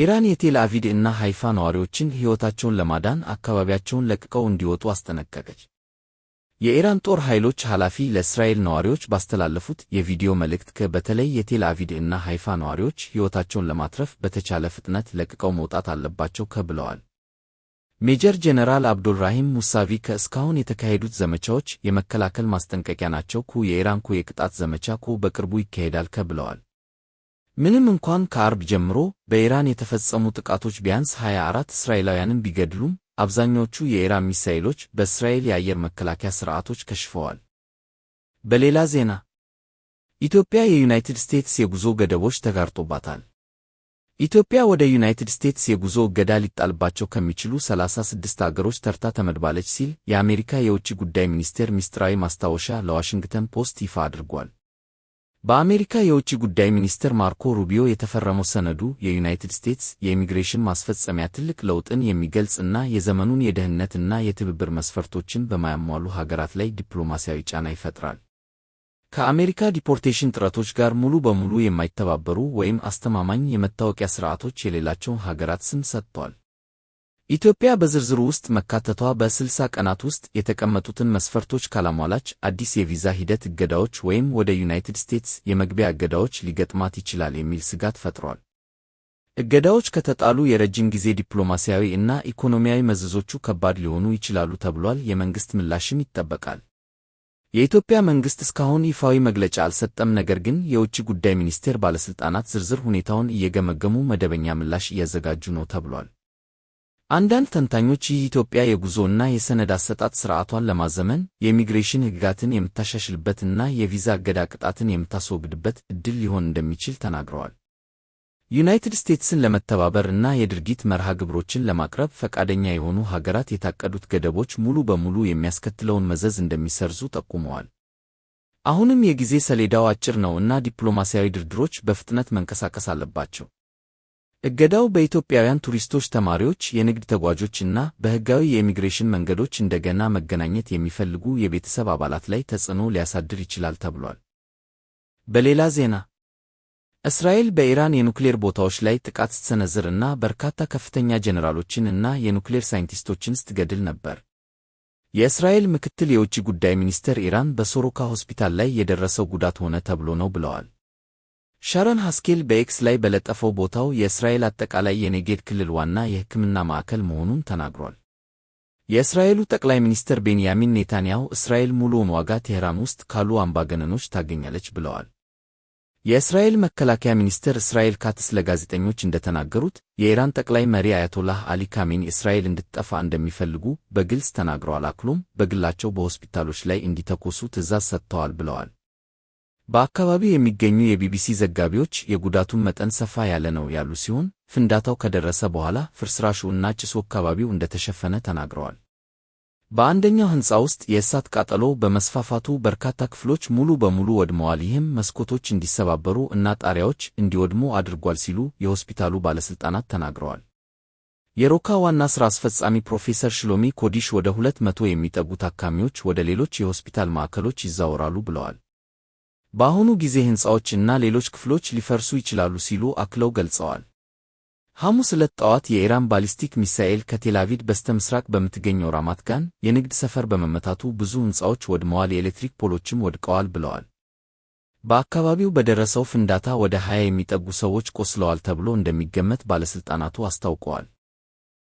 ኢራን የቴል አቪቭ እና ሃይፋ ነዋሪዎችን ሕይወታቸውን ለማዳን አካባቢያቸውን ለቅቀው እንዲወጡ አስጠነቀቀች። የኢራን ጦር ኃይሎች ኃላፊ ለእስራኤል ነዋሪዎች ባስተላለፉት የቪዲዮ መልእክት በተለይ የቴል አቪቭ እና ሃይፋ ነዋሪዎች ሕይወታቸውን ለማትረፍ በተቻለ ፍጥነት ለቅቀው መውጣት አለባቸው ብለዋል። ሜጀር ጄኔራል አብዱልራሂም ሙሳቪ እስካሁን የተካሄዱት ዘመቻዎች የመከላከል ማስጠንቀቂያ ናቸው፣ የኢራን የቅጣት ዘመቻ በቅርቡ ይካሄዳል ብለዋል። ምንም እንኳን ከአርብ ጀምሮ በኢራን የተፈጸሙ ጥቃቶች ቢያንስ 24 እስራኤላውያንን ቢገድሉም አብዛኞቹ የኢራን ሚሳኤሎች በእስራኤል የአየር መከላከያ ሥርዓቶች ከሽፈዋል። በሌላ ዜና ኢትዮጵያ የዩናይትድ ስቴትስ የጉዞ ገደቦች ተጋርጦባታል። ኢትዮጵያ ወደ ዩናይትድ ስቴትስ የጉዞ እገዳ ሊጣልባቸው ከሚችሉ 36 አገሮች ተርታ ተመድባለች ሲል የአሜሪካ የውጭ ጉዳይ ሚኒስቴር ምስጢራዊ ማስታወሻ ለዋሽንግተን ፖስት ይፋ አድርጓል። በአሜሪካ የውጭ ጉዳይ ሚኒስትር ማርኮ ሩቢዮ የተፈረመው ሰነዱ የዩናይትድ ስቴትስ የኢሚግሬሽን ማስፈጸሚያ ትልቅ ለውጥን የሚገልጽ እና የዘመኑን የደህንነት እና የትብብር መስፈርቶችን በማያሟሉ ሀገራት ላይ ዲፕሎማሲያዊ ጫና ይፈጥራል። ከአሜሪካ ዲፖርቴሽን ጥረቶች ጋር ሙሉ በሙሉ የማይተባበሩ ወይም አስተማማኝ የመታወቂያ ሥርዓቶች የሌላቸውን ሀገራት ስም ሰጥቷል። ኢትዮጵያ በዝርዝሩ ውስጥ መካተቷ በ60 ቀናት ውስጥ የተቀመጡትን መስፈርቶች ካላሟላች አዲስ የቪዛ ሂደት እገዳዎች ወይም ወደ ዩናይትድ ስቴትስ የመግቢያ እገዳዎች ሊገጥማት ይችላል የሚል ስጋት ፈጥሯል። እገዳዎች ከተጣሉ የረጅም ጊዜ ዲፕሎማሲያዊ እና ኢኮኖሚያዊ መዘዞቹ ከባድ ሊሆኑ ይችላሉ ተብሏል። የመንግሥት ምላሽም ይጠበቃል። የኢትዮጵያ መንግሥት እስካሁን ይፋዊ መግለጫ አልሰጠም። ነገር ግን የውጭ ጉዳይ ሚኒስቴር ባለሥልጣናት ዝርዝር ሁኔታውን እየገመገሙ መደበኛ ምላሽ እያዘጋጁ ነው ተብሏል። አንዳንድ ተንታኞች ይህ ኢትዮጵያ የጉዞና የሰነድ አሰጣጥ ሥርዓቷን ለማዘመን የኢሚግሬሽን ሕግጋትን የምታሻሽልበትና የቪዛ እገዳ ቅጣትን የምታስወግድበት ዕድል ሊሆን እንደሚችል ተናግረዋል። ዩናይትድ ስቴትስን ለመተባበር እና የድርጊት መርሃ ግብሮችን ለማቅረብ ፈቃደኛ የሆኑ ሀገራት የታቀዱት ገደቦች ሙሉ በሙሉ የሚያስከትለውን መዘዝ እንደሚሰርዙ ጠቁመዋል። አሁንም የጊዜ ሰሌዳው አጭር ነው እና ዲፕሎማሲያዊ ድርድሮች በፍጥነት መንቀሳቀስ አለባቸው። እገዳው በኢትዮጵያውያን ቱሪስቶች፣ ተማሪዎች፣ የንግድ ተጓዦች እና በሕጋዊ የኢሚግሬሽን መንገዶች እንደገና መገናኘት የሚፈልጉ የቤተሰብ አባላት ላይ ተጽዕኖ ሊያሳድር ይችላል ተብሏል። በሌላ ዜና እስራኤል በኢራን የኑክሌር ቦታዎች ላይ ጥቃት ስትሰነዝር እና በርካታ ከፍተኛ ጄኔራሎችን እና የኑክሌር ሳይንቲስቶችን ስትገድል ነበር። የእስራኤል ምክትል የውጭ ጉዳይ ሚኒስትር ኢራን በሶሮካ ሆስፒታል ላይ የደረሰው ጉዳት ሆነ ተብሎ ነው ብለዋል። ሻረን ሃስኬል በኤክስ ላይ በለጠፈው ቦታው የእስራኤል አጠቃላይ የኔጌድ ክልል ዋና የሕክምና ማዕከል መሆኑን ተናግሯል። የእስራኤሉ ጠቅላይ ሚኒስትር ቤንያሚን ኔታንያሁ እስራኤል ሙሉውን ዋጋ ቴህራን ውስጥ ካሉ አምባገነኖች ታገኛለች ብለዋል። የእስራኤል መከላከያ ሚኒስትር እስራኤል ካትስ ለጋዜጠኞች እንደተናገሩት የኢራን ጠቅላይ መሪ አያቶላህ አሊ ካሜኒ እስራኤል እንድትጠፋ እንደሚፈልጉ በግልጽ ተናግረዋል። አክሎም በግላቸው በሆስፒታሎች ላይ እንዲተኮሱ ትዕዛዝ ሰጥተዋል ብለዋል። በአካባቢው የሚገኙ የቢቢሲ ዘጋቢዎች የጉዳቱን መጠን ሰፋ ያለ ነው ያሉ ሲሆን ፍንዳታው ከደረሰ በኋላ ፍርስራሹ እና ጭሱ አካባቢው እንደተሸፈነ ተናግረዋል። በአንደኛው ሕንፃ ውስጥ የእሳት ቃጠሎ በመስፋፋቱ በርካታ ክፍሎች ሙሉ በሙሉ ወድመዋል። ይህም መስኮቶች እንዲሰባበሩ እና ጣሪያዎች እንዲወድሙ አድርጓል ሲሉ የሆስፒታሉ ባለሥልጣናት ተናግረዋል። የሮካ ዋና ሥራ አስፈጻሚ ፕሮፌሰር ሽሎሚ ኮዲሽ ወደ 200 የሚጠጉ ታካሚዎች ወደ ሌሎች የሆስፒታል ማዕከሎች ይዛወራሉ ብለዋል። በአሁኑ ጊዜ ሕንፃዎች እና ሌሎች ክፍሎች ሊፈርሱ ይችላሉ ሲሉ አክለው ገልጸዋል። ሐሙስ ዕለት ጠዋት የኢራን ባሊስቲክ ሚሳኤል ከቴል አቪቭ በስተምስራቅ በምትገኘው ራማት ጋን የንግድ ሰፈር በመመታቱ ብዙ ሕንፃዎች ወድመዋል፣ የኤሌክትሪክ ፖሎችም ወድቀዋል ብለዋል። በአካባቢው በደረሰው ፍንዳታ ወደ 20 የሚጠጉ ሰዎች ቆስለዋል ተብሎ እንደሚገመት ባለሥልጣናቱ አስታውቀዋል።